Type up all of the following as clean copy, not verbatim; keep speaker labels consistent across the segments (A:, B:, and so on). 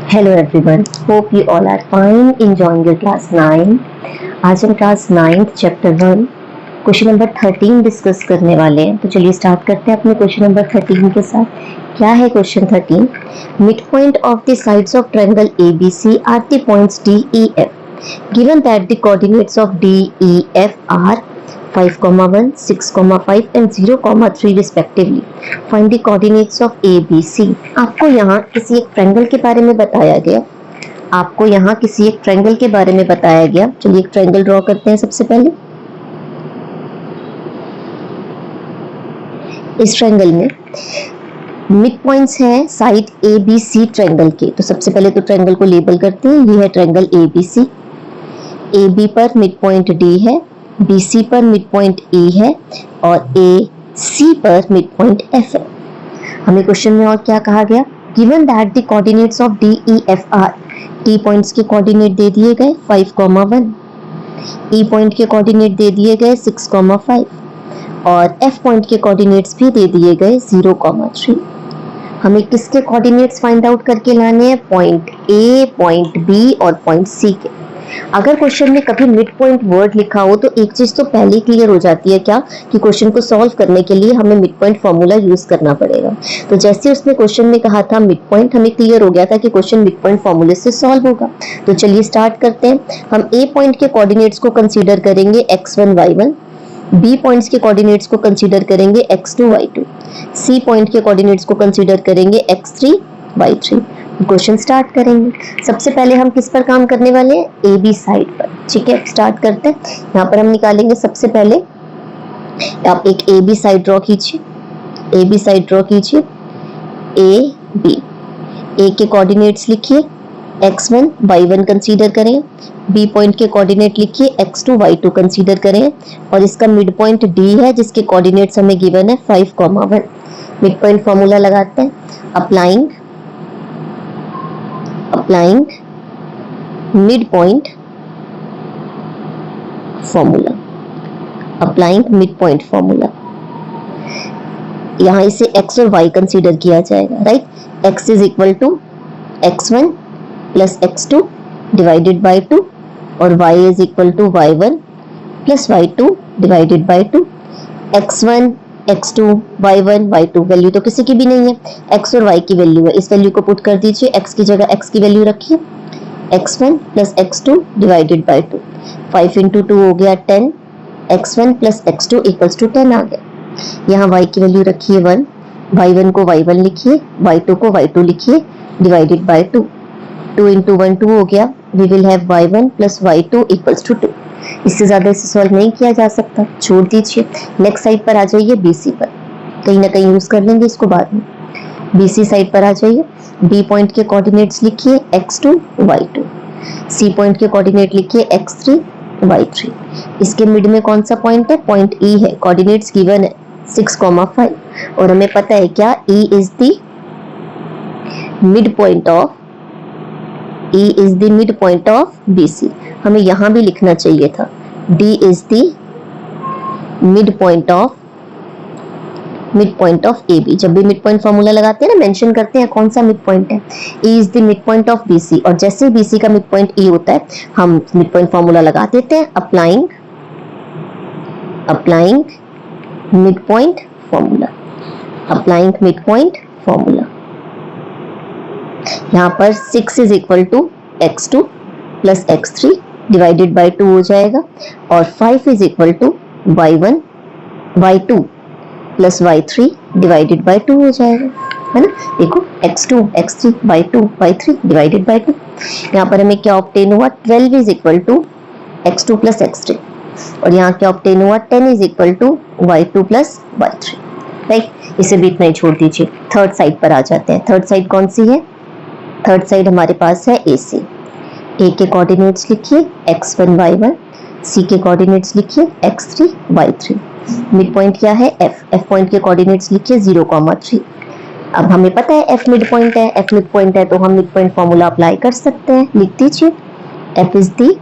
A: Hello everyone, hope you all are fine, enjoying your class 9. आज हम class 9th chapter 1 question number 13 discuss करने वाले हैं। तो चलिए स्टार्ट करते हैं अपने क्वेश्चन नंबर 13 के साथ। क्या है question 13? Mid point of the sides of triangle ABC are the points DEF given that the coordinates of DEF are 5,1, 6,5 and 0,3 respectively. Find the coordinates of ABC. आपको यहाँ किसी एक ट्रायंगल के बारे में बताया गया। चलिए एक ट्रायंगल ड्रॉ करते हैं सबसे पहले। इस ट्रायंगल में मिड पॉइंट्स हैं साइड ABC ट्रायंगल के। तो सबसे पहले तो ट्रायंगल को लेबल करते हैं। ये है ट्रायंगल ABC। AB पर मिड पॉइंट D है, BC पर मिड पॉइंट E है और AC पर मिड पॉइंट F है। हमें क्वेश्चन में और क्या कहा गया? Given that the coordinates of DEF are, T points के कोऑर्डिनेट दे दिए गए 5,1, E पॉइंट के कोऑर्डिनेट दे दिए गए 6,5 और F पॉइंट के कोऑर्डिनेट्स भी दे दिए गए 0,3। हमें किसके कोऑर्डिनेट्स फाइंड आउट करके लाने हैं? पॉइंट A, पॉइंट B और पॉइंट C के। अगर क्वेश्चन में कभी मिड पॉइंट वर्ड लिखा हो तो एक चीज तो पहले ही क्लियर हो जाती है, क्या कि क्वेश्चन को सॉल्व करने के लिए हमें मिड पॉइंट फॉर्मूला यूज करना पड़ेगा। तो जैसे उसने क्वेश्चन में कहा था मिड पॉइंट, हमें क्लियर हो गया था कि क्वेश्चन मिड पॉइंट फॉर्मूले से सॉल्व होगा। तो चलिए स्टार्ट करते हैं। हम A पॉइंट के कोऑर्डिनेट्स को कंसीडर करेंगे x1 y1, B पॉइंट्स के कोऑर्डिनेट्स को कंसीडर करेंगे x2 y2, C पॉइंट के कोऑर्डिनेट्स को कंसीडर करेंगे x3 y3। क्वेश्चन स्टार्ट करेंगे। सबसे पहले हम किस पर काम करने वाले हैं? AB साइड पर। ठीक है, स्टार्ट करते हैं। यहाँ पर हम निकालेंगे सबसे पहले, आप एक AB साइड ड्रॉ कीजिए। AB साइड ड्रॉ कीजिए। AB, A के कोऑर्डिनेट्स लिखिए x1 y1 कंसीडर करें, B पॉइंट के कोऑर्डिनेट लिखिए x2 y2 कंसीडर करें और इसका मिड पॉइंट D है जिसके कोऑर्डिनेट्स हमें गिवन है 5,1। मिड पॉइंट फॉर्मूला लगाते हैं। Applying mid point formula. यहां इसे x और y कंसीडर किया जाएगा, right? x is equal to x1 plus x2 divided by 2 और y is equal to y1 plus y2 divided by 2। x1 x2 y1 y2 value तो किसी की भी नहीं है, x और y की वैल्यू है। इस वैल्यू को पुट कर दीजिए, x की जगह x की वैल्यू रखिए x1 plus x2 divided by 2। 5 into 2 हो गया 10, x1 plus x2 equals to 10 आ गया। यहाँ y की वैल्यू रखिए 1, y1 को y1 लिखिए, y2 को y2 लिखिए डिवाइडेड बाय 2। 2 इंटू 1 2 हो गया। We will have y1 plus y2 equals to 2। इससे ज्यादा इसे सॉल्व नहीं किया जा सकता, छोड़ दीजिए। नेक्स्ट साइड पर आ जाइए, BC पर। कहीं ना कहीं यूज कर लेंगे इसको बाद में। BC साइड पर आ जाइए। B पॉइंट के कोऑर्डिनेट्स लिखिए x2 y2, C पॉइंट के कोऑर्डिनेट लिखिए x3 y3। इसके मिड में कौन सा पॉइंट है? पॉइंट E है। कोऑर्डिनेट्स गिवन है 6,5 और हमें पता है क्या? E is the mid point of BC। हमें यहां भी लिखना चाहिए था D is the mid point of AB। जब भी मिड पॉइंट फॉर्मूला लगाते हैं ना, मेंशन करते हैं कौन सा मिड पॉइंट है। E is the mid point of BC और जैसे ही BC का मिड पॉइंट E होता है हम मिड पॉइंट फॉर्मूला लगा देते हैं। Applying mid point formula. यहाँ पर 6 is equal to x2 plus x3 divided by 2 हो जाएगा और 5 is equal to y2 plus y3 divided by 2 हो जाएगा, है ना? देखो x2 x3 y2 y3 divided by 2। यहाँ पर हमें क्या ऑब्टेन हुआ? 12 is equal to x2 plus x3 और यहाँ क्या ऑब्टेन हुआ? 10 is equal to y2 plus y3, right? इसे भी इतना ही छोड़ दीजिए। थर्ड साइड पर आ जाते हैं। थर्ड साइड कौन सी है? थर्ड साइड हमारे पास है AC। A के कोऑर्डिनेट्स लिखिए x1 y1, C के कोऑर्डिनेट्स लिखिए x3 y3। मिड पॉइंट क्या है? F पॉइंट के कोऑर्डिनेट्स लिखिए 0,3। अब हमें पता है F मिड पॉइंट है, तो हम मिड पॉइंट फॉर्मूला अप्लाई कर सकते हैं। लिख दीजिए F is the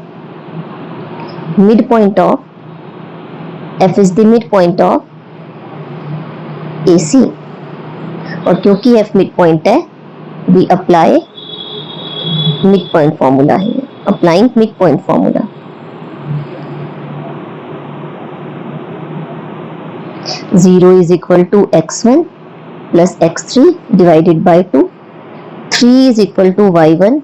A: mid point of AC, और क्योंकि F मिड पॉइंट है we apply mid point formula है, applying mid point formula. Zero is equal to x1 plus x3 divided by 2, 3 is equal to y1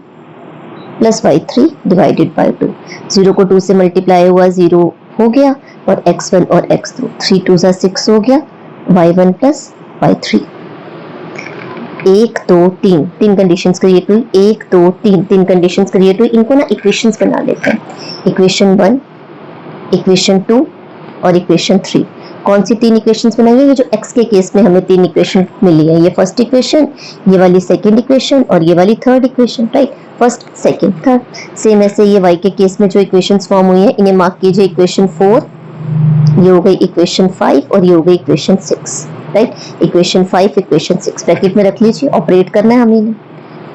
A: plus y3 divided by 2। 0 को 2 से multiply हुआ 0 हो गया, और x1 और x2 3 2 सा 6 हो गया, y1 प्लस y3। 1 2 3 तीन कंडीशंस क्रिएट हुई, 1 2 3 तीन कंडीशंस क्रिएट हुई। इनको ना इक्वेशंस बना लेते हैं, इक्वेशन 1, इक्वेशन 2 और इक्वेशन 3। कौन सी तीन इक्वेशंस बनाई है? ये जो x के केस में हमें तीन इक्वेशन मिली है, ये फर्स्ट इक्वेशन, ये वाली सेकंड इक्वेशन और ये वाली third equation, right? First second third. Same ऐसे ये y के केस में जो इक्वेशंस फॉर्म हुई है, इन्हें मार्क कीजिए इक्वेशन 4, ये हो गई इक्वेशन 5 और ये हो गई equation 6, right? Equation 5 equation 6 bracket में रख लीजिए, ऑपरेट करना है हमें,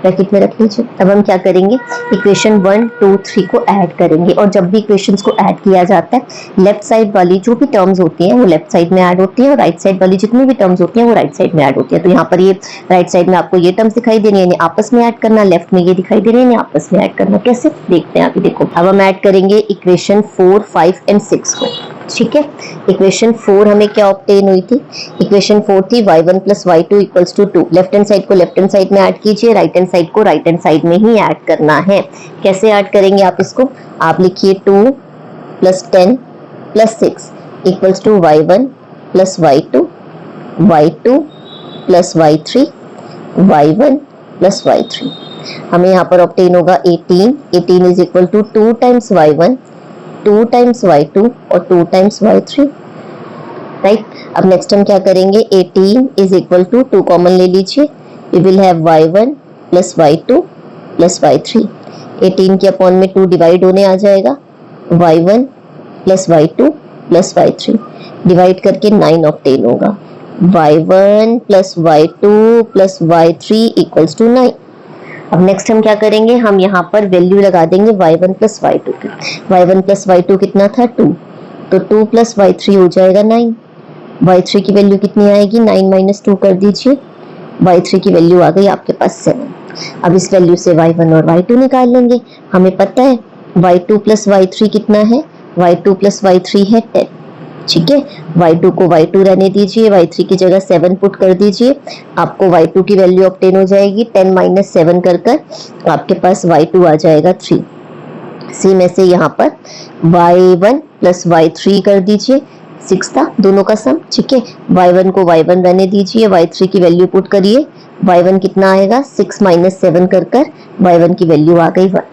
A: ब्रैकेट में रख लीजिए। अब हम क्या करेंगे, इक्वेशन 1 2 3 को ऐड करेंगे, और जब भी इक्वेशंस को ऐड किया जाता है लेफ्ट साइड वाली जो भी टर्म्स होती हैं वो लेफ्ट साइड में ऐड होती है, और राइट साइड वाली जितनी भी टर्म्स होती हैं वो राइट साइड में ऐड होती है। तो यहाँ पर ये राइट साइड में आपको ये टर्म्स दिखाई दे रही है, इन्हें आपस में ऐड करना, लेफ्ट में ये दिखाई दे रही है, इन्हें आपस में ऐड करना। कैसे देखते हैं अभी, देखो। अब हम ऐड करेंगे इक्वेशन 4 5 एंड 6 को, ठीक है? इक्वेशन 4 हमें क्या ऑब्टेन हुई थी? इक्वेशन 4 थी y1 plus y2 equals to 2। Left hand side को लेफ्ट हैंड साइड में ऐड कीजिए, राइट हैंड साइड को राइट हैंड साइड में ही ऐड करना है। कैसे ऐड करेंगे आप इसको? आप लिखिए 2 plus 10 plus 6 equals to y1 plus y2, y2 plus y3, y1 plus y3। हमें यहाँ पर ऑब्टेन होगा 18, 18 is equal to 2 times y1, 2 times y2 और 2 टाइम्स y3, राइट? अब नेक्स्ट हम क्या करेंगे, 18 इज इक्वल टू 2 कॉमन ले लीजिए, we will have y1 plus y2 plus y3। 18 के अपॉन में 2 डिवाइड होने आ जाएगा, y1 plus y2 plus y3 divide करके 9 ऑब्टेन होगा, y1 plus y2 plus y3 equals to 9। अब नेक्स्ट हम क्या करेंगे, हम यहाँ पर वैल्यू लगा देंगे y1 प्लस y2 की। y1 प्लस y2 कितना था? 2, तो 2 प्लस y3 हो जाएगा 9। y3 की वैल्यू कितनी आएगी? 9 माइनस 2 कर दीजिए, y3 की वैल्यू आ गई आपके पास 7। अब इस वैल्यू से y1 और y2 निकाल लेंगे। हमें पता है y2 प्लस y3 कितना है? y2 प्लस y3 है 10, ठीक है? y2 को y2 रहने दीजिए, y3 की जगह 7 पुट कर दीजिए, आपको y2 की वैल्यू ऑब्टेन हो जाएगी। 10 माइनस 7 कर कर आपके पास y2 आ जाएगा 3। सेम ऐसे यहाँ पर y1 प्लस y3 कर दीजिए, 6 था दोनों का सम, ठीक है? y1 को y1 रहने दीजिए, y3 की वैल्यू पुट करिए, y1 कितना आएगा? 6 माइनस 7 कर कर y1 की वैल्यू आ गई 1,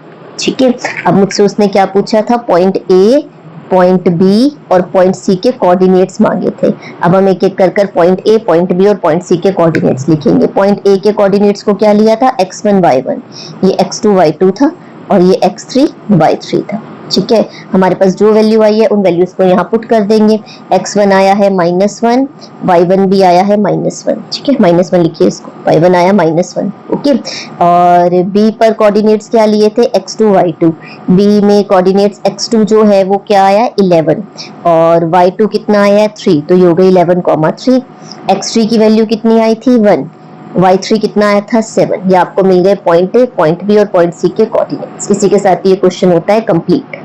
A: ठीक है? अब मुझसे उसने क्या पूछा था? पॉइंट ए, पॉइंट बी और पॉइंट सी के कोऑर्डिनेट्स मांगे थे। अब हम एक एक कर कर पॉइंट ए, पॉइंट बी और पॉइंट सी के कोऑर्डिनेट्स लिखेंगे। पॉइंट ए के कोऑर्डिनेट्स को क्या लिया था? x1 y1, ये x2 y2 था और ये x3 y3 था, ठीक है? हमारे पास जो वैल्यू आई है उन वैल्यूज को यहाँ पुट कर देंगे। x1 आया है -1, y1 भी आया है -1, ठीक है? -1 लिखिए इसको, y1 आया -1, ओके? और b पर कोऑर्डिनेट्स क्या लिए थे? x2 y2। b में कोऑर्डिनेट्स x2 जो है वो क्या आया? 11, और y2 कितना आया? 3, तो ये हो गई 11,3। x3 की वैल्यू कितनी आई थी? 1, y3 कितना आया था? 7। ये आपको मिल गए पॉइंट ए, पॉइंट बी और पॉइंट सी के कोऑर्डिनेट्स। इसी के साथ ये क्वेश्चन होता है कंप्लीट।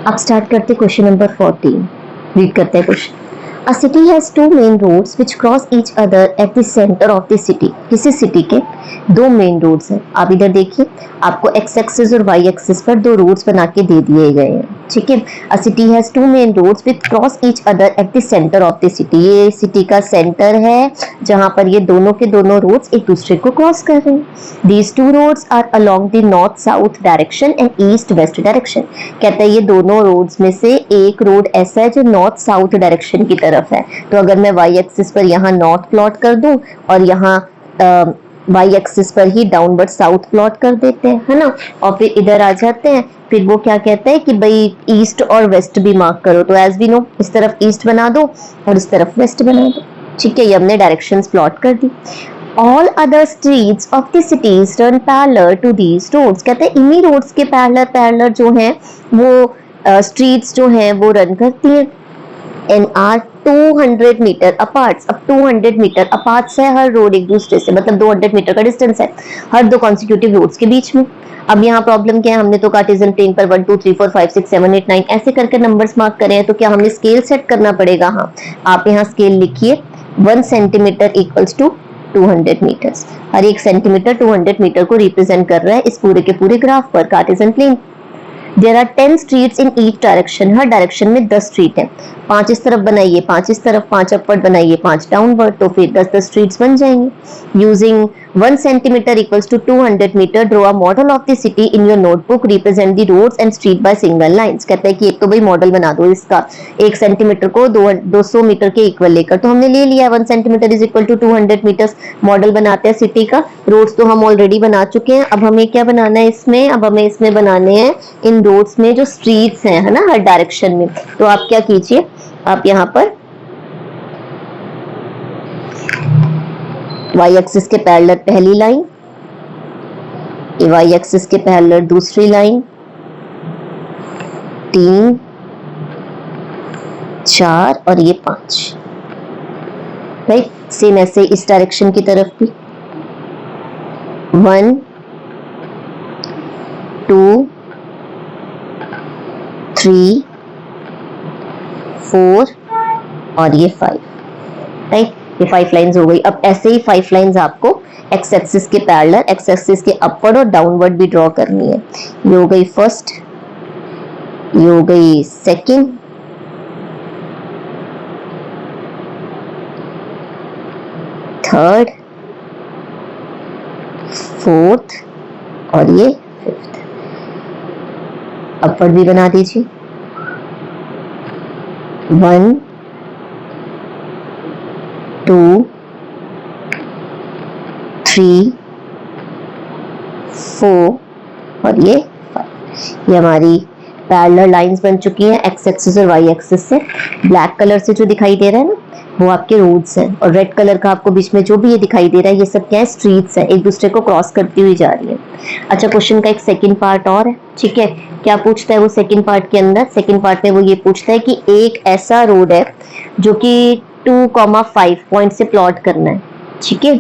A: अब स्टार्ट करते हैं क्वेश्चन नंबर 14। रीड करते हैं question. A city has 2 main roads which cross each other at the center of the city. किसी सिटी के 2 मेन रोड्स हैं। आप इधर देखिए, आपको x एक्सिस और y एक्सिस पर 2 रोड्स बना के दे दिए गए हैं, ठीक है? A city has 2 main roads which cross each other at the center of the city. ये सिटी का सेंटर है जहां पर ये दोनों के दोनों रोड्स एक दूसरे को क्रॉस कर रहे हैं। These 2 roads are along the north south direction and east west direction. कहता है ये दोनों रोड्स में से एक रोड ऐसा है जो नॉर्थ साउथ डायरेक्शन की तरफ है। तो अगर मैं y एक्सिस पर यहाँ नॉर्थ प्लॉट कर दूं और यहाँ y एक्सिस पर ही डाउनवर्ड साउथ प्लॉट कर देते हैं, है ना? और फिर इधर आ जाते हैं, फिर वो क्या कहते हैं कि भाई ईस्ट और वेस्ट भी मार्क करो। तो एज वी नो, इस तरफ ईस्ट बना दो और इस तरफ वेस्ट बना दो, ठीक है? ये हमने डायरेक्शंस प्लॉट कर दी। All other streets of the cities run parallel to these roads. कहते हैं इन्हीं रोड्स के पैरेलल जो हैं वो स्ट्रीट्स जो हैं वो रन करती हैं and are 200 मीटर अपार्ट। अब 200 मीटर अपार्ट है हर रोड एक दूसरे से, मतलब 200 मीटर का डिस्टेंस है हर दो कॉन्सिक्यूटिव रोड्स के बीच में। अब यहाँ प्रॉब्लम क्या है, हमने तो कार्टेशियन प्लेन पर 1 2 3 4 5 6 7 8 9 ऐसे करके नंबर्स मार्क करे हैं, तो क्या हमें स्केल सेट करना पड़ेगा। हाँ, आप यहाँ स्केल लिखिए 1 सेंटीमीटर इक्वल्स टू 200 मीटर्स। हर एक सेंटीमीटर 200 मीटर को रिप्रेजेंट कर रहा है इस पूरे के पूरे ग्राफ पर Cartesian plane. There are 10 streets in each direction, हर डायरेक्शन में 10 स्ट्रीट है। 5 इस तरफ बनाइए, 5 इस तरफ, 5 अपवर्ड बनाइए, 5 डाउनवर्ड, तो फिर 10 स्ट्रीट्स बन जाएंगे। Using 1 centimetre equals to 200 metre, draw a model of the city in your notebook, represent the roads and street by single lines. कहता है कि एक तो भाई मॉडल बना दो इसका 1 सेंटीमीटर को 200 मीटर के इक्वल लेकर, तो हमने ले लिया 1 centimetre is equal to 200 metres. Model बनाते हैं सिटी का, रोड्स तो हम ऑलरेडी बना चुके हैं। अब हमें क्या बनाना है इसमें, अब हमें इसमें बनाने हैं इन रोड्स में जो स्ट्रीट्स हैं, है ना, हर डायरेक्शन में। तो आप क्या कीजिए, आप यहाँ पर y एक्सिस के पैरेलल पहली लाइन, y एक्सिस के पैरेलल दूसरी लाइन, 3 4 और ये 5, राइट। सेम ऐसे इस डायरेक्शन की तरफ भी 1 2 3 4 और ये 5, राइट। ये 5 लाइंस हो गई। अब ऐसे ही 5 लाइंस आपको एक्स एक्सिस के पैरेलल, एक्स एक्सिस के अपवर्ड और डाउनवर्ड भी ड्रॉ करनी है। ये हो गई फर्स्ट, ये हो गई सेकंड, थर्ड, फोर्थ और ये फिफ्थ। अपवर्ड भी बना दीजिए 1 2 3 4 और ये 5। ये हमारी पैरेलल लाइंस बन चुकी हैं एक्स एक्सिस और वाई एक्सिस से। ब्लैक कलर से जो दिखाई दे रहा है ना, वो आपके रोड्स हैं, और रेड कलर का आपको बीच में जो भी ये दिखाई दे रहा है, ये सब क्या है, स्ट्रीट्स हैं, एक दूसरे को क्रॉस करती हुई जा रही है। अच्छा, क्वेश्चन का एक सेकंड पार्ट और है, ठीक है। क्या पूछता है वो सेकंड पार्ट के अंदर, सेकंड पार्ट में वो ये पूछता है कि एक ऐसा रोड है जो कि 2,5 पॉइंट से प्लॉट करना है, ठीक है।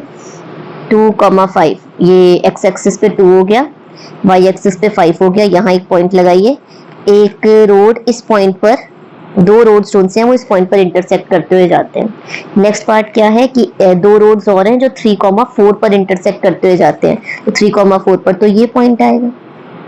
A: 2,5, ये एक्स एक्सिस पे 2 हो गया, वाई एक्सिस पे 5 हो गया। यहाँ एक पॉइंट लगाइए, एक रोड इस पॉइंट पर, दो रोड्स जो हैं वो इस पॉइंट पर इंटरसेक्ट करते हुए जाते हैं। नेक्स्ट पार्ट क्या है कि दो रोड्स और हैं जो 3,4 पर इंटरसेक्ट करते हुए जाते हैं, तो 3,4 पर तो ये पॉइंट आएगा,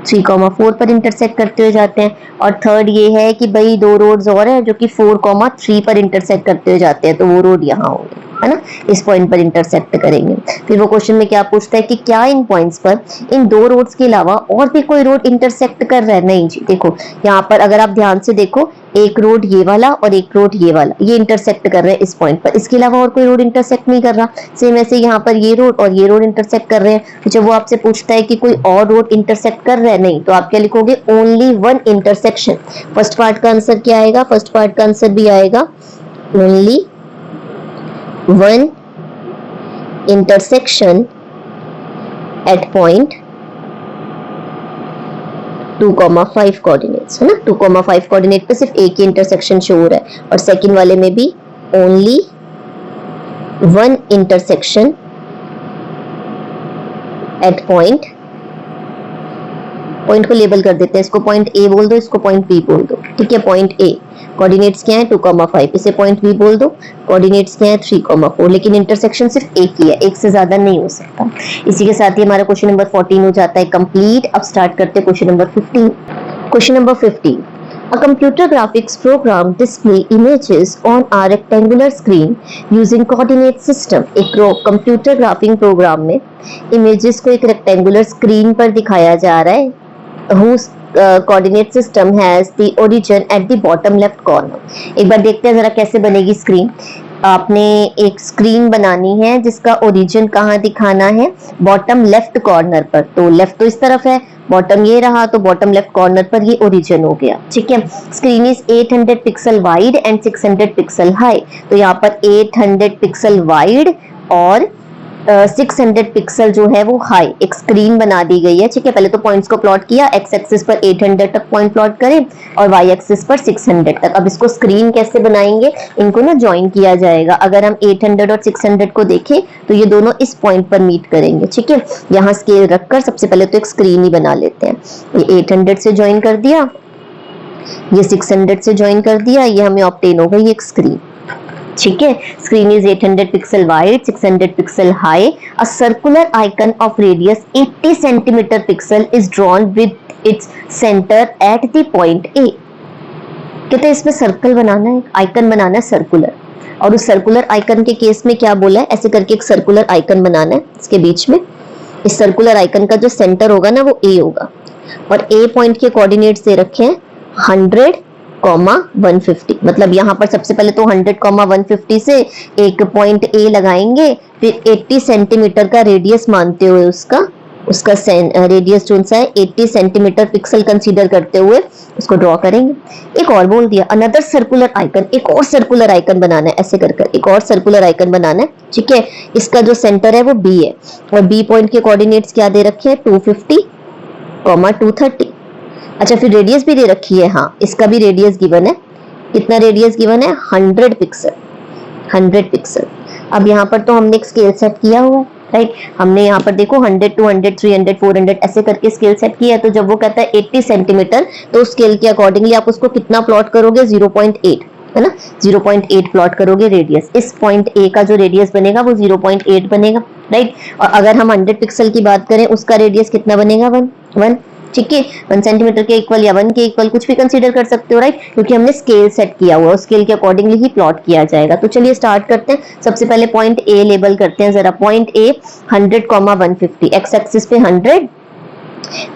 A: 3,4 पर इंटरसेक्ट करते हुए जाते हैं। और थर्ड ये है कि भाई दो रोड्स और हैं जो कि 4,3 पर इंटरसेक्ट करते हुए जाते हैं, तो वो रोड यहाँ होंगे, है ना, इस पॉइंट पर इंटरसेक्ट करेंगे। फिर वो क्वेश्चन में क्या पूछता है कि क्या इन पॉइंट्स पर इन दो रोड्स के अलावा और भी कोई रोड इंटरसेक्ट कर रहा है। नहीं जी, देखो यहाँ पर अगर आप ध्यान से देखो, एक रोड ये वाला और एक रोड ये वाला, ये इंटरसेक्ट कर रहे हैं इस पॉइंट पर, इसके अलावा और कोई रोड इंटरसेक्ट नहीं कर रहा। सेम ऐसे यहाँ पर ये रोड और ये रोड इंटरसेक्ट कर रहे हैं। तो जब वो आपसे पूछता है कि कोई और रोड इंटरसेक्ट कर रहा है, नहीं, तो आप क्या लिखोगे, only one intersection. First part का आंसर क्या आएगा, फर्स्ट पार्ट का आंसर भी आएगा only one intersection at point 2,5 coordinates, है ना। 2,5 कोऑर्डिनेट पे सिर्फ एक ही इंटरसेक्शन शो हो रहा है, और सेकंड वाले में भी only one intersection at point, point को लेबल कर देते हैं, इसको पॉइंट ए बोल दो, इसको पॉइंट बी बोल दो, ठीक है। पॉइंट ए, कोऑर्डिनेट्स क्या है 2,5, इसे पॉइंट बी बोल दो, कोऑर्डिनेट्स क्या है 3,4, लेकिन इंटरसेक्शन सिर्फ एक ही है, एक से ज्यादा नहीं हो सकता। इसी के साथ ही हमारा क्वेश्चन नंबर 14 हो जाता है कंप्लीट। अब स्टार्ट करते हैं question number 15। Question number 15, A computer graphics program display images on a rectangular screen using coordinate system। एक कंप्यूटर ग्राफिंग प्रोग्राम में इमेजेस को एक रेक्टेंगुलर स्क्रीन पर दिखाया जा रहा है, whose coordinate system has the origin at the bottom left corner। एक बार देखते हैं जरा कैसे बनेगी स्क्रीन। आपने एक स्क्रीन बनानी है जिसका ओरिजिन कहाँ दिखाना है, बॉटम लेफ्ट कॉर्नर पर। तो लेफ्ट तो इस तरफ है, बॉटम ये रहा, तो बॉटम लेफ्ट कॉर्नर पर ये ओरिजिन हो गया, ठीक है। Screen is 800 pixel wide and 600 pixel high. तो यहाँ पर 800 पिक्सल वाइड और 600 पिक्सल जो है वो हाई एक स्क्रीन बना दी गई है, ठीक है। पहले तो पॉइंट्स को प्लॉट किया, एक्स एक्सिस पर 800 तक पॉइंट प्लॉट करें और वाई एक्सिस पर 600 तक। अब इसको स्क्रीन कैसे बनाएंगे, इनको ना ज्वाइन किया जाएगा। अगर हम 800 और 600 को देखें तो ये दोनों इस पॉइंट पर मीट करेंगे, ठीक है। यहाँ स्केल रखकर सबसे पहले तो एक स्क्रीन ही बना लेते हैं। ये 800 से ज्वाइन कर दिया, ये 600 से ज्वाइन कर दिया, ये हमें ऑब्टेन हो गई एक स्क्रीन, ठीक है। Screen is 800 pixel wide, 600 pixel high. A circular icon of radius 80 centimetre pixel is drawn with its centre at the point ए। कहते हैं इसमें सर्कल बनाना है, आइकन बनाना है सर्कुलर, और उस सर्कुलर आइकन के केस में क्या बोला है, ऐसे करके एक सर्कुलर आइकन बनाना है इसके बीच में। इस सर्कुलर आइकन का जो सेंटर होगा ना वो ए होगा, और ए पॉइंट के कोऑर्डिनेट्स दे रखे हैं 100, 150। मतलब यहाँ पर सबसे पहले तो 100, 150 से एक पॉइंट ए लगाएंगे, फिर 80 सेंटीमीटर का रेडियस मानते हुए उसका रेडियस जो सा है 80 सेंटीमीटर पिक्सल कंसीडर करते हुए उसको ड्रॉ करेंगे। एक और बोल दिया अनदर सर्कुलर आइकन, एक और सर्कुलर आइकन बनाना है, ऐसे कर एक और सर्कुलर आइकन बनाना है, ठीक है। इसका जो सेंटर है वो बी है, और बी पॉइंट के कोऑर्डिनेट्स क्या दे रखे हैं 250, 230। अच्छा, फिर रेडियस भी दे रखी है, हाँ इसका भी रेडियस गिवन है। कितना रेडियस गिवन है 100 पिक्सल, 100 पिक्सल। अब यहाँ पर तो हमने एक स्केल सेट किया हुआ है, राइट। हमने यहाँ पर देखो 100, 200, 300, 400 ऐसे करके स्केल सेट किया है। तो जब वो कहता है 80 सेंटीमीटर, तो स्केल के अकॉर्डिंगली आप उसको कितना प्लॉट करोगे 0.8, है ना, 0.8 प्लॉट करोगे रेडियस। इस पॉइंट ए का जो रेडियस बनेगा वो 0.8 बनेगा, राइट। और अगर हम 100 पिक्सल की बात करें, उसका रेडियस कितना बनेगा 1, ठीक है। 1 सेंटीमीटर के इक्वल या 1 के इक्वल कुछ भी कंसीडर कर सकते हो, राइट, क्योंकि हमने स्केल सेट किया हुआ है, स्केल के अकॉर्डिंगली ही प्लॉट किया जाएगा। तो चलिए स्टार्ट करते हैं। सबसे पहले पॉइंट ए लेबल करते हैं जरा। पॉइंट ए 100, 150, एक्स एक्सिस पे 100,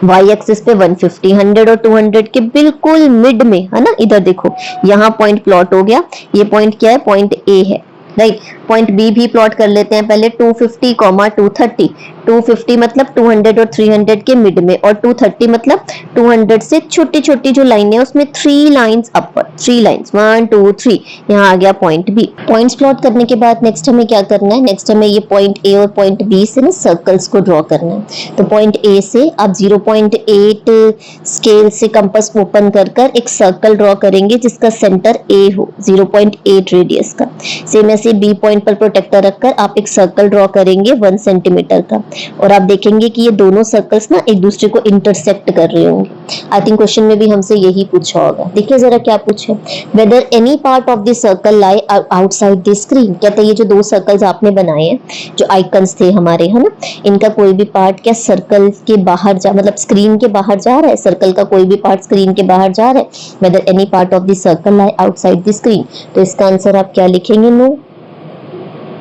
A: वाई एक्सिस पे 150, 100 और 200 के बिल्कुल मिड में, है ना। इधर देखो यहाँ पॉइंट प्लॉट हो गया। ये पॉइंट क्या है, पॉइंट ए है, राइट। पॉइंट बी भी प्लॉट कर लेते हैं पहले। 250, 230, 250 मतलब 200 और 300 के मिड में, और 230 मतलब 200 से छोटी छोटी जो लाइन है उसमें 3 लाइंस अपर, 3 लाइंस, 1 2 3। यहाँ आ गया पॉइंट बी। पॉइंट्स प्लॉट करने के बाद नेक्स्ट हमें क्या करना है, नेक्स्ट हमें ये पॉइंट ए और पॉइंट बी से ना सर्कल्स को ड्रॉ करना है। तो पॉइंट ए से आप 0.8 स्केल से कंपास ओपन कर एक सर्कल ड्रॉ करेंगे जिसका सेंटर ए हो, 0.8 रेडियस का। सेम ऐसे बी पॉइंट पर प्रोटेक्टर रखकर आप एक सर्कल ड्रॉ करेंगे 1 सेंटीमीटर का, और आप देखेंगे कि ये दोनों सर्कल्स ना एक दूसरे को इंटरसेक्ट कर रहे होंगे। आई थिंक क्वेश्चन में भी हमसे यही पूछा होगा। देखिए जरा क्या पूछे, whether any part of the circle lie outside the screen. कहते हैं ये जो दो सर्कल्स आपने बनाए हैं, जो आइकन्स थे हमारे, है ना, इनका कोई भी पार्ट क्या सर्कल के बाहर मतलब स्क्रीन के बाहर जा रहा है, सर्कल का कोई भी पार्ट स्क्रीन के बाहर जा रहा है। Whether any part of the circle lie outside the screen, तो इसका आंसर आप क्या लिखेंगे, नो।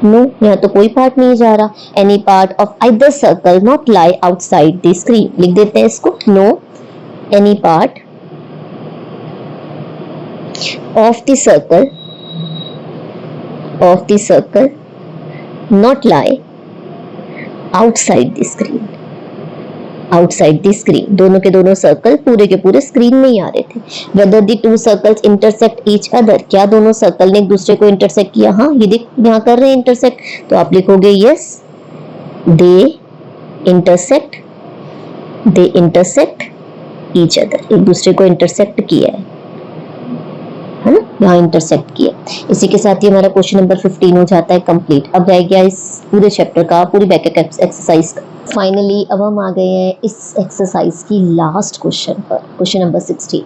A: नो, यहाँ तो कोई पार्ट नहीं जा रहा। Any part of either circle not lie outside the screen, लिख देते हैं इसको, no. Any part of the circle not lie outside the screen, outside the screen. दोनों के दोनों सर्कल पूरे के पूरे स्क्रीन में ही आ रहे थे। Whether the two circles intersect each other, क्या दोनों सर्कल ने एक दूसरे को इंटरसेक्ट किया, हाँ ये देख यहाँ कर रहे हैं इंटरसेक्ट, तो आप लिखोगे yes they intersect each other, एक दूसरे को इंटरसेक्ट किया है ना, यहाँ इंटरसेक्ट किया। इसी के साथ ही हमारा क्वेश्चन नंबर 15 हो जाता है कंप्लीट। अब रह गया इस पूरे चैप्टर का, पूरी बैक एक्सरसाइज का। फाइनली अब हम आ गए हैं इस एक्सरसाइज की लास्ट क्वेश्चन पर, क्वेश्चन नंबर 16।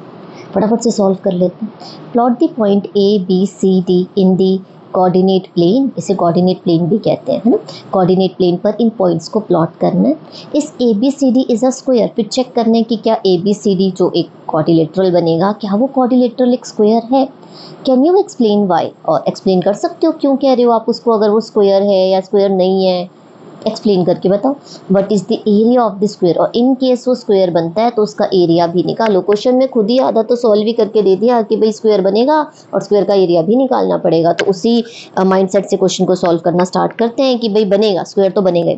A: फटाफट से सॉल्व कर लेते हैं। Plot the point A B C D in the coordinate plane, इसे कोऑर्डिनेट प्लेन भी कहते हैं, है ना। कोऑर्डिनेट प्लेन पर इन पॉइंट्स को प्लॉट करना है। इस A B C D is a square, फिर चेक करना है कि क्या ए बी सी डी जो एक क्वाड्रिलेटरल बनेगा, क्या वो क्वाड्रिलेटरल एक स्क्वायर है। कैन यू एक्सप्लेन वाई, और एक्सप्लेन कर सकते हो क्यों कह रहे हो आप उसको, अगर वो स्क्वायर है या स्क्वायर नहीं है, एक्सप्लेन करके बताओ। What is the area of the square, और इन केस वो स्क्वायर बनता है तो उसका एरिया भी निकालो। क्वेश्चन में खुद ही आधा तो सॉल्व भी करके दे दिया कि भाई स्क्वायर बनेगा और स्क्वायर का एरिया भी निकालना पड़ेगा, तो उसी माइंडसेट से क्वेश्चन को सॉल्व करना स्टार्ट करते हैं कि भाई बनेगा, स्क्वायर तो बनेगा।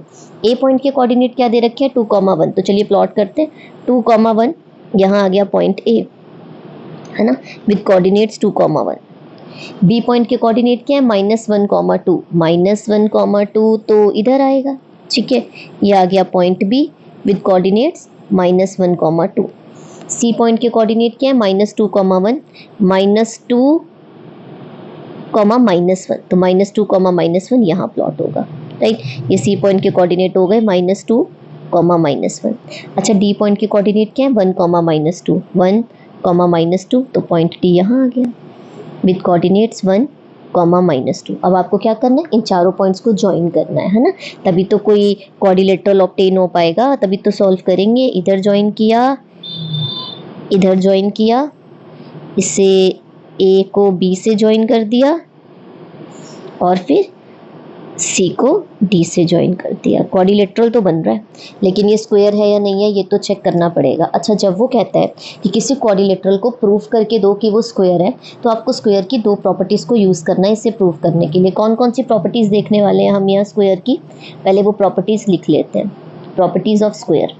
A: ए पॉइंट के कोऑर्डिनेट क्या दे रखे हैं 2,1, तो चलिए प्लॉट करते हैं। 2,1 यहाँ आ गया पॉइंट ए, है ना, विद कोऑर्डिनेट्स 2,1। बी पॉइंट के कोऑर्डिनेट क्या है, -1, 2, -1, 2 तो इधर आएगा, ठीक है, ये आ गया point B with coordinates -1, 2। C point के कोऑर्डिनेट क्या है, -2, 1, -2, -1, तो -2, -1 यहाँ प्लॉट होगा, राइट। ये सी पॉइंट के कोऑर्डिनेट हो गए -2, -1। अच्छा, डी पॉइंट के कोऑर्डिनेट क्या है, 1, -2, 1, -2, तो पॉइंट डी यहाँ आ गया विद कोऑर्डिनेट्स 1, -2। अब आपको क्या करना है, इन चारों पॉइंट्स को ज्वाइन करना है ना, तभी तो कोई क्वाड्रिलेटरल ऑब्टेन हो पाएगा, तभी तो सॉल्व करेंगे। इधर ज्वाइन किया, इधर ज्वाइन किया, इसे ए को बी से ज्वाइन कर दिया और फिर सी को डी से ज्वाइन कर दिया। क्वाड्रिलेटरल तो बन रहा है, लेकिन ये स्क्वायर है या नहीं है ये तो चेक करना पड़ेगा। अच्छा, जब वो कहता है कि किसी क्वाड्रिलेटरल को प्रूफ करके दो कि वो स्क्वायर है, तो आपको स्क्वायर की दो प्रॉपर्टीज़ को यूज़ करना है इसे प्रूफ करने के लिए। कौन कौन सी प्रॉपर्टीज़ देखने वाले हैं हम यहाँ स्क्वायर की, पहले वो प्रॉपर्टीज़ लिख लेते हैं। प्रॉपर्टीज़ ऑफ स्क्वायर,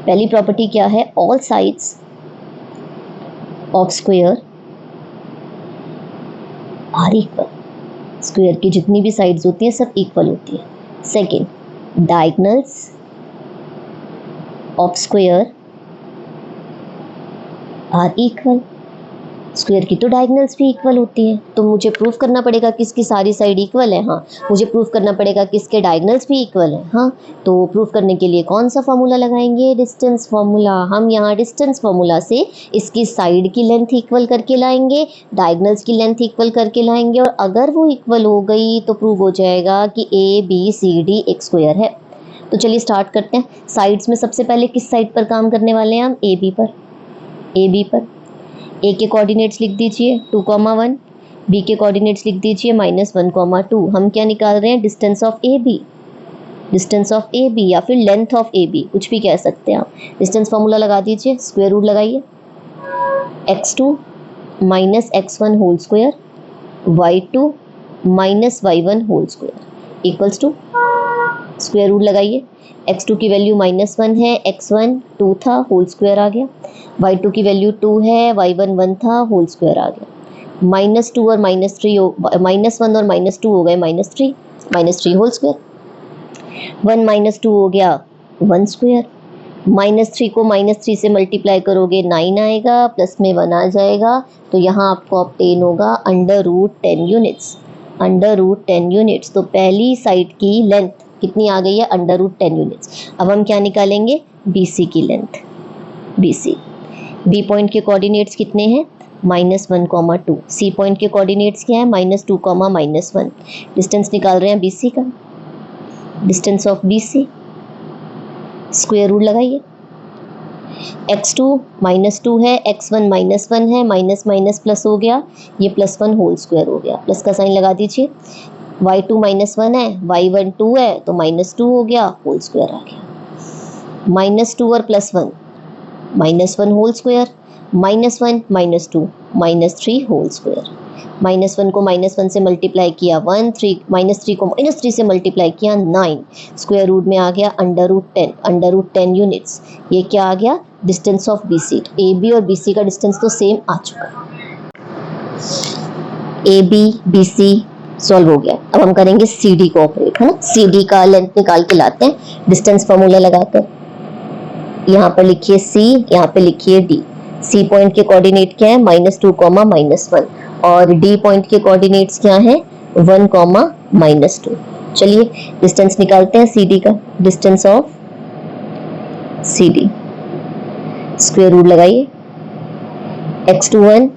A: पहली प्रॉपर्टी क्या है, all sides of square are equal. Square की जितनी भी साइड्स होती हैं सब इक्वल होती है। Second, diagonals of square are equal. Square की तो डायगोनल्स भी इक्वल होती है, तो मुझे प्रूफ करना पड़ेगा कि इसकी सारी साइड इक्वल है। हाँ, मुझे प्रूफ करना पड़ेगा कि इसके डायगोनल्स भी इक्वल है। हाँ, तो प्रूफ करने के लिए कौन सा फॉर्मूला लगाएंगे, डिस्टेंस फॉर्मूला। हम यहाँ डिस्टेंस फॉर्मूला से इसकी साइड की लेंथ इक्वल करके लाएंगे, डायगोनल्स की लेंथ इक्वल करके लाएंगे, और अगर वो इक्वल हो गई तो प्रूव हो जाएगा कि ए बी सी डी एक स्क्वायर है। तो चलिए स्टार्ट करते हैं। साइड्स में सबसे पहले किस साइड पर काम करने वाले हैं हम, ए बी पर। ए बी पर ए के कोऑर्डिनेट्स लिख दीजिए 2, 1, बी के कोऑर्डिनेट्स लिख दीजिए -1, 2। हम क्या निकाल रहे हैं, distance of A B. Distance of A B या फिर लेंथ ऑफ ए बी, कुछ भी कह सकते हैं आप। डिस्टेंस फॉर्मूला लगा दीजिए, स्क्वायर रूट लगाइए, x2 - x1 whole square, y2 - y1 whole square equals to, square root लगाइए। x2 की वैल्यू -1 है, x1 2 था, होल स्क्वायर आ गया। y2 की वैल्यू 2 है, y1 1 था, होल स्क्वायर आ गया। -2 और -3 -1 और -2 हो गए -3 होल स्क्वायर। 1 - 2 हो गया 1 स्क्वायर। -3 को -3 से मल्टीप्लाई करोगे 9 आएगा, प्लस में 1 आ जाएगा, तो यहाँ आपको ऑब्टेन होगा √10 यूनिट्स। √10 यूनिट्स, तो पहली साइड की लेंथ कितनी आ गई है, √10 यूनिट्स। अब हम क्या निकालेंगे, BC की लेंथ। BC, बी पॉइंट के कोऑर्डिनेट्स कितने हैं, -1, 2। सी पॉइंट के कोऑर्डिनेट्स क्या है, -2, -1। डिस्टेंस निकाल रहे हैं BC का, distance of BC, square root लगाइए। x2 -2 है, x1 -1 है, माइनस प्लस हो गया, ये +1 होल स्क्वायर हो गया, प्लस का साइन लगा दीजिए। y2 -1 है, y1 2 है, तो -2 हो गया, होल स्क्वायर आ गया। -2 और +1 -1 होल स्क्वायर, -1 -2 -3 होल स्क्वायर। -1 को -1 से मल्टीप्लाई किया 1, -3 को -3 से मल्टीप्लाई किया 9, स्क्वायर रूट में आ गया √10 यूनिट्स। ये क्या आ गया, distance of BC। A B और BC का डिस्टेंस तो सेम आ चुका, AB BC सॉल्व हो गया। अब हम करेंगे CD को ऑपरेट, है ना। CD का लेंथ निकाल के लाते हैं, डिस्टेंस फॉर्मूला लगाते हैं। यहाँ पर लिखिए C, यहाँ पे लिखिए D। C पॉइंट के कोऑर्डिनेट क्या है, -2, -1, और D पॉइंट के कोऑर्डिनेट्स क्या है, 1, -2। चलिए डिस्टेंस निकालते हैं CD का। Distance of CD, square root लगाइए, x2 1,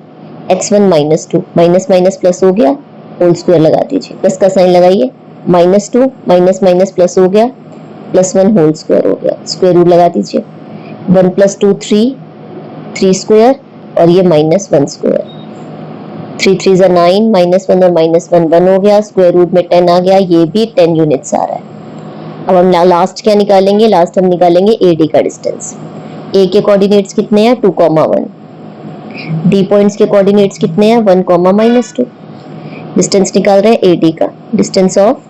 A: x1 -2, माइनस प्लस हो गया, होल स्क्वायर लगा दीजिए, प्लस का साइन लगाइए, -2 माइनस प्लस हो गया, +1 होल स्क्वायर हो गया, स्क्वायर रूट लगा दीजिए। 1 + 2 3 स्क्वायर, और ये -1 स्क्वायर। 3 3 = 9, -1 और -1 1 हो गया, स्क्वायर रूट में 10 आ गया, ये भी 10 यूनिट्स आ रहा है। अब हम लास्ट क्या निकालेंगे, लास्ट हम निकालेंगे AD का डिस्टेंस। A के कोऑर्डिनेट्स कितने हैं, 2, 1। D पॉइंट्स के कोऑर्डिनेट्स कितने हैं, 1, -2। डिस्टेंस निकाल रहे हैं AD का, distance of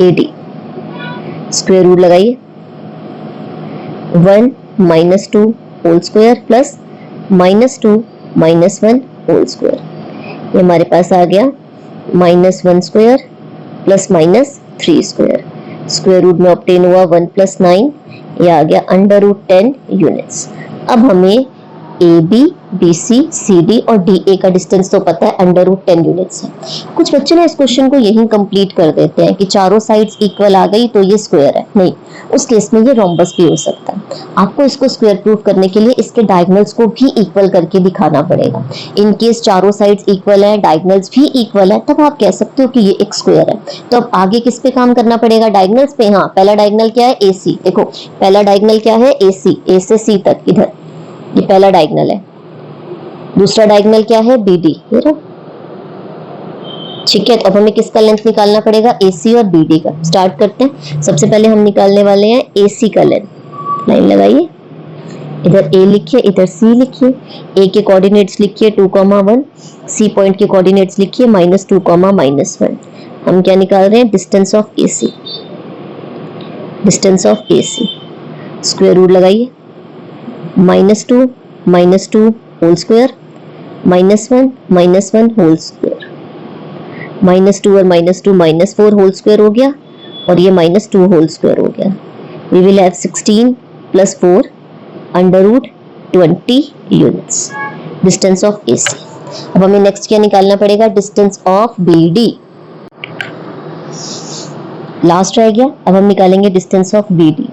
A: AD, square root लगाइए, 1 - 2 whole square plus -2 -1 whole square. ये हमारे पास आ गया -1 square plus -3 square. Square root में ऑब्टेन हुआ 1 + 9, ये आ गया √10 यूनिट्स। अब हमें AB, BC, CD और DA का डिस्टेंस तो पता है, √10 यूनिट्स है। कुछ बच्चे ना इस क्वेश्चन को यही कंप्लीट कर देते हैं कि चारों साइड्स इक्वल आ गई तो ये स्क्वायर है। नहीं, उस केस में ये रोम्बस भी हो सकता है। आपको इसको स्क्वायर प्रूफ करने के लिए इसके डायगोनल्स को भी इक्वल करके दिखाना पड़ेगा। इन केस चारों साइड्स इक्वल है, डायगोनल्स भी इक्वल है, तब आप कह सकते हो कि ये एक स्क्वायर है। तो अब आगे किस पे काम करना पड़ेगा? डायगोनल्स पे। हाँ, पहला डायगोनल क्या है? AC। देखो पहला डायगोनल क्या है? AC, A से C तक, इधर ये पहला डायगोनल है। दूसरा डायगोनल क्या है? BD। ठीक है, तो अब हमें किसका लेंथ निकालना पड़ेगा? AC और BD का। स्टार्ट करते हैं। सबसे पहले हम निकालने वाले हैं AC का लेंथ। लाइन लगाइए, इधर A लिखिए, इधर C लिखिए। A के कोऑर्डिनेट्स लिखिए 2,1, C पॉइंट के कोऑर्डिनेट्स लिखिए -2, -1। हम क्या निकाल रहे हैं? Distance of AC। Distance of AC square root लगाइए, -2 होल स्क्वायर, -1 होल स्क्वायर, -2 और -2 -4 होल स्क्वायर हो गया, और ये -2 होल स्क्वायर हो गया। We will have 16 + 4 √20 units distance of AC। अब हमें नेक्स्ट क्या निकालना पड़ेगा? Distance of BD। लास्ट रह गया। अब हम निकालेंगे डिस्टेंस ऑफ BD।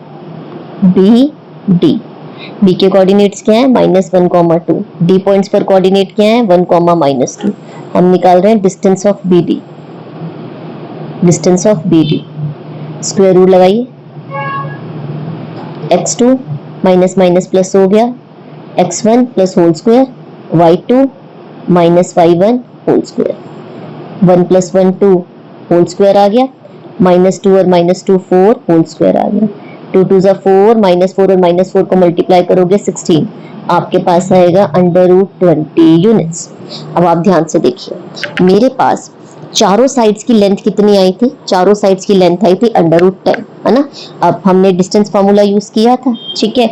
A: B के कोऑर्डिनेट्स क्या है? -1, 2। D पॉइंट्स पर कोऑर्डिनेट क्या है? 1, -2। हम निकाल रहे हैं distance of BD। Distance of BD square root लगाइए, x2 माइनस प्लस हो गया, x1 plus whole square, y2 -y1 whole square, 1 + 1 2 whole square आ गया, -2 और -2 4 होल स्क्वायर आ गया। 2 2 = 4, -4 और -4 को मल्टीप्लाई करोगे 16, आपके पास आएगा √20 यूनिट्स। अब आप ध्यान से देखिए, मेरे पास चारों साइड्स की लेंथ कितनी आई थी? चारों साइड्स की लेंथ आई थी √10, है ना। अब हमने डिस्टेंस फार्मूला यूज किया था, ठीक है।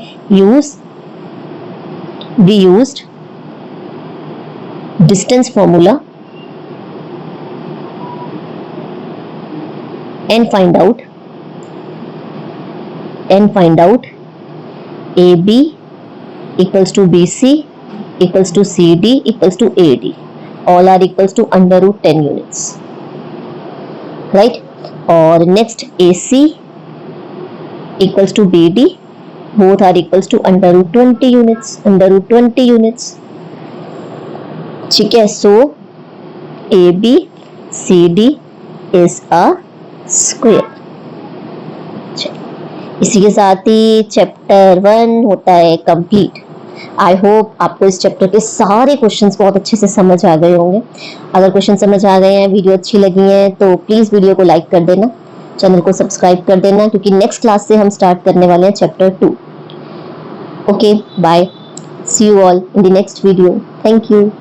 A: we used distance formula and find out AB equals to BC equals to CD equals to AD, all are equals to √10 units, right? और next AC equals to BD, both are equals to √20 units, ठीक है। So ABCD is a square। इसी के साथ ही chapter 1 होता है complete. I hope आपको इस चैप्टर के सारे क्वेश्चंस बहुत अच्छे से समझ आ गए होंगे। अगर क्वेश्चन समझ आ गए हैं, वीडियो अच्छी लगी है, तो प्लीज वीडियो को लाइक कर देना, चैनल को सब्सक्राइब कर देना, क्योंकि नेक्स्ट क्लास से हम स्टार्ट करने वाले हैं chapter 2। Okay, bye, see you all in the next video. Thank you.